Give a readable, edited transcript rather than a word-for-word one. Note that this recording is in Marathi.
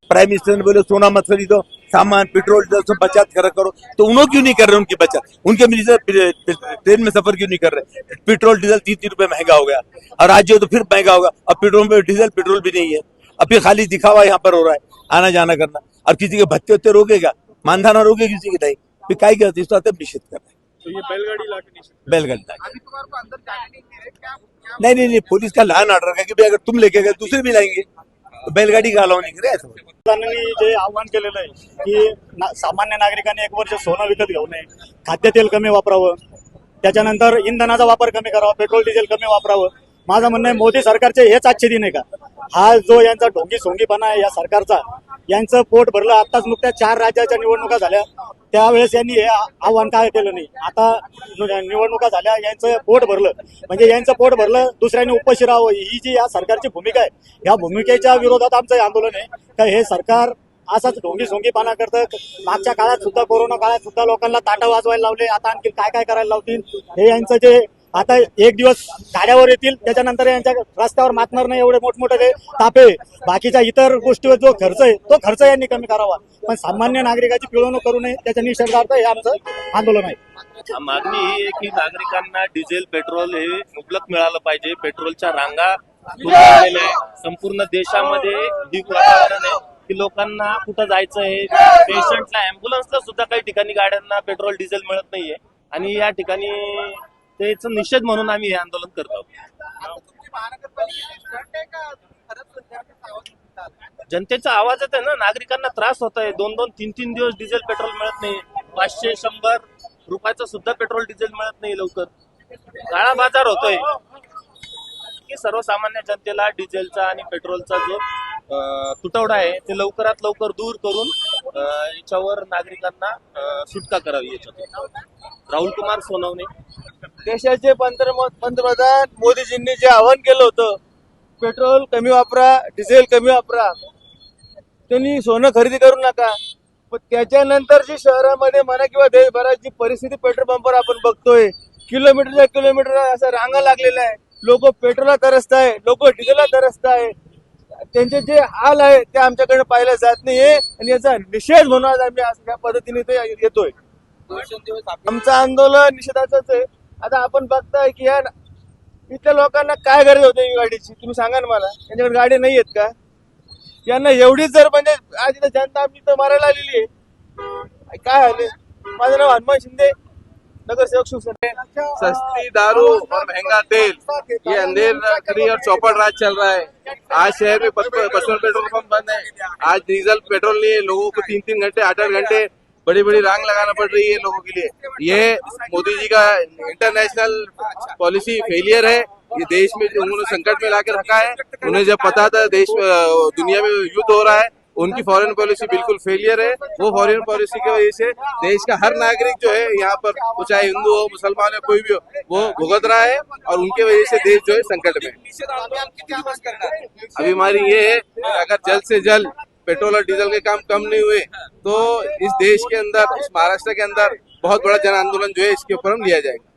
प्राइम मिनिस्टर ने बोले सोना मत खरीदो, सामान पेट्रोल डीजल सब बचत करो, तो उन्होंने क्यों नहीं कर रहे उनकी बचत? उनके मिनिस्टर ट्रेन में सफर क्यों नहीं कर रहे? पेट्रोल डीजल 3 रुपए महंगा हो गया, और आज जो तो फिर महंगा होगा। अब पेट्रोल में डीजल पेट्रोल भी नहीं है, अब फिर खाली दिखावा यहाँ पर हो रहा है, आना जाना करना। और किसी के भत्ते उत्ते रोकेगा, मानधान रोके किसी की नहीं, फिर काय करते इसको आते निश्चित कर रहे हैं। तो ये बैलगाड़ी लाके निश्चित बैलगाड़ी लाके। अभी तुम्हारे को अंदर जाने नहीं दे रहे क्या? नहीं, पुलिस का लहान ऑर्डर है की भाई अगर तुम लेके गए दूसरे भी लाएंगे, तो बैलगाडी का अलाव नाही करे असं. त्यांनी जे आव्हान केलेलं आहे की सामान्य नागरिकांनी 1 वर्ष सोनं विकत घेऊ नये, खाद्यतेल कमी वापरावं, त्याच्यानंतर इंधनाचा वापर कमी करावा, पेट्रोल डिझेल कमी वापरावं. माझं म्हणणं आहे मोदी सरकारचे हेच आजचे दिन आहे का? हा जो यांचा ढोंगी सोंगीपणा आहे या सरकारचा, यांचं पोट भरलं. आताच नुकत्या 4 राज्याच्या निवडणुका झाल्या, त्यावेळेस यांनी हे आव्हान काय केलं नाही. आता निवडणुका झाल्या, यांचं पोट भरलं, म्हणजे यांचं पोट भरलं, दुसऱ्यांनी उपाशी राहावं, ही जी या सरकारची भूमिका आहे, या भूमिकेच्या विरोधात आमचं हे आंदोलन आहे. का हे सरकार असाच ढोंगी सोंगीपणा करतं. मागच्या काळात सुद्धा, कोरोना काळात सुद्धा लोकांना ताटं वाजवायला लावले, आता आणखी काय काय करायला लावतील. हे यांचं जे आता एक दिवस गाड्यावर येतील, त्याच्यानंतर यांच्या रस्त्यावर मातणार नाही एवढे मोठमोठे तापे. बाकीच्या इतर गोष्टीवर जो खर्च आहे तो खर्च यांनी कमी करावा, पण सामान्य नागरिकाची पिळवणूक करू नये, त्याच्या निषेधार्थ हे आमचं आंदोलन आहे. मागणी ही आहे की नागरिकांना डिझेल पेट्रोल हे मुबलक मिळालं पाहिजे. पेट्रोलच्या रांगा लागलेल्या आहे. संपूर्ण देशामध्ये ढीक वातावरण आहे की लोकांना कुठं जायचं आहे. पेशंटला, अँब्युलन्सला सुद्धा काही ठिकाणी गाड्यांना पेट्रोल डिझेल मिळत नाहीये, आणि या ठिकाणी त्याचा निषेध म्हणून आम्ही हे आंदोलन करत आहोत. तुमची महानगरपालिकेची स्टंट आहे का खरंच विद्यार्थ्यांचा आवाज उठता आला? जनतेचा आवाज येत आहे ना, नागरिकांना त्रास होत आहे. 2-2, 3-3 दिवस डिझेल पेट्रोल मिळत नाही. 500-100 रुपयाचं सुद्धा पेट्रोल डिझेल मिळत नाही लवकर. काळा बाजार होतोय की सर्वसामान्य जनतेला डिझेलचा आणि पेट्रोलचा जो तुटवडा आहे ते लवकरात लवकर दूर करून याच्यावर नागरिकांना सुटका करावी. याच्यातून राहुल कुमार सोनवणे. देशाचे पंतप्रधान मोदीजींनी जे आवाहन केलं होतं, पेट्रोल कमी वापरा, डिझेल कमी वापरा, त्यांनी सोनं खरेदी करू नका. पण त्याच्यानंतर जी शहरामध्ये म्हणा किंवा देशभराची परिस्थिती पेट्रोल पंपवर आपण बघतोय, किलोमीटरच्या किलोमीटर असा रांगा लागलेल्या आहे. लोक पेट्रोलला तरसत आहे, लोक डिझेलला तरसत आहे. त्यांचे जे हाल आहे ते आमच्याकडे पाहिलं जात नाहीये, आणि याचा निषेध म्हणून आज आम्ही अशा पद्धतीने ते येतोय. आमचं आंदोलन निषेधाचंच आहे. आता आपण बघताय की या इथल्या लोकांना काय गरज होते ही गाडीची, तुम्ही सांगा ना मला. त्यांच्याकडे गाडी नाही आहेत का? यांना एवढीच जर म्हणजे आज इथं जनता आमची तर मारायला आलेली आहे. काय आले? माझं नाव हनुमान शिंदे, नगरसेवक शिवसेना. सस्ती दारू और महंगा तेल, ये अंधेरी और चौपड़ राज चल रहा है. आज शहर में 55 पेट्रोल पंप बंद है. आज डीजल पेट्रोल नहीं है. लोगों को 3-3 घंटे 8-8 घंटे बड़ी बड़ी रांग लगाना पड़ रही है लोगों के लिए. ये मोदी जी का इंटरनेशनल पॉलिसी फेलियर है. ये देश में उन्होंने संकट में लाके रखा है. उन्हें जब पता था देश दुनिया में युद्ध हो रहा है, उनकी फॉरेन पॉलिसी बिल्कुल फेलियर है. वो फॉरेन पॉलिसी की वजह से देश का हर नागरिक जो है यहाँ पर, वो चाहे हिंदू हो, मुसलमान हो, कोई भी हो, वो भुगत रहा है, और उनके वजह से देश जो है संकट में. अभी हमारी ये है, अगर जल्द से जल्द पेट्रोल और डीजल के काम कम नहीं हुए तो इस देश के अंदर, इस महाराष्ट्र के अंदर बहुत बड़ा जन आंदोलन जो है इसके ऊपर हम लिया जाएगा.